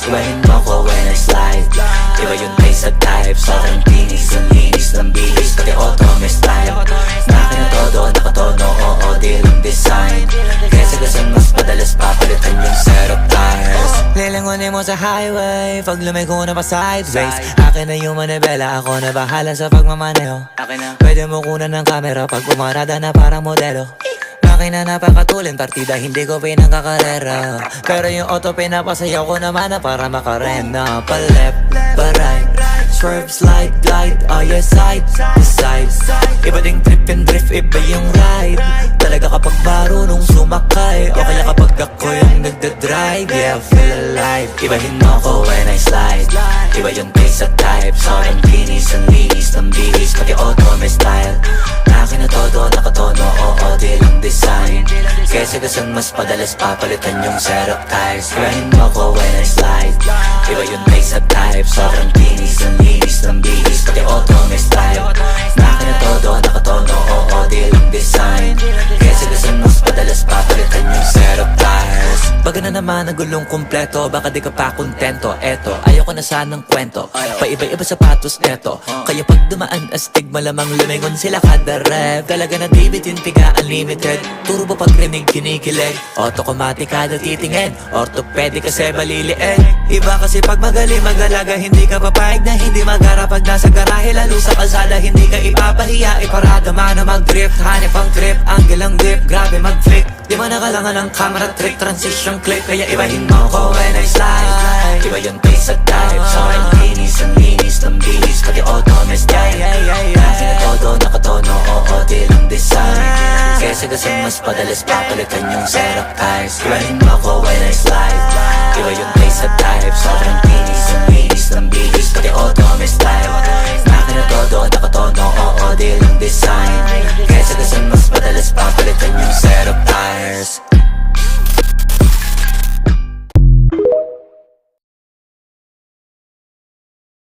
Ibahin mo ko when I slide. Iba yung taste at type. Sobrang tinis, ang linis ng bihis. Pati auto may style. Naki na todo, nakatono, oo, di lang design. Kaya sagasan mas padalas papalitan yung setup tires. Lilangunin mo sa highway, pag lumiko na pa sideways. Akin na yung manibela, ako na bahala sa pagmamaneho. Pwede mo kunan ng camera pag pumarada na parang modelo. Akin na napakatulin, partida hindi ko pinangkakarera. Pero yung auto pinapasayaw ko naman na para makarena. Pa left, pa right, swerve, slide, glide. Oh yeah, side to side. Iba ding trip and drift, iba yung ride. Talaga kapag marunong sumakay, o kaya kapag ako yung nagdadrive. Yeah, feel alive. Ibahin mo ko when I slide. Iba yung taste at type. Sobrang tinis, ang linis ng bihis. Pati auto may style. Akin na todo, nakatono, oo, di lang design. Kaya sagasan mas padalas papalitan yung setup tires. Ibahin mo ko when I slide. Iba yung taste at type. Sobrang tinis, ang linis ng bihis. Pati auto may style. Akin na todo, nakatono, oo, di lang design. Kaya sagasan mas padalas papalitan yung setup tires. Pag na naman ang gulong kumpleto, baka di ka pa kontento. Eto, ayoko na sanang kwento, paiba-iba sapatos neto. Kaya pag dumaan astig, malamang lumingon sila kada rev. Talaga na dibitin, tiga unlimited. Turo ba pag rinig, kinikilig? Automatic kada titingin, orthopedic kasi baliliin. Iba kasi pag magaling mag-alaga, hindi ka papayag na hindi magara. Pag nasa garahe, lalo sa kalsada, hindi ka ipapahiya. Iparada man na mag-drift, hanip ang trip, angle ang dip, grabe mag-flick. Di mo nakalangan ng camera trick, transition clip. Kaya ibahin mo ko when I slide. Iba yung taste at type. Sobrang tinis, ang linis ng bihis. Pati auto may style. Kasi na todo, nakatono, oo, di lang design. Kaya sagasan mas padalas papalitan yung setup tires. Ibahin mo ko when I slide. Iba yung taste at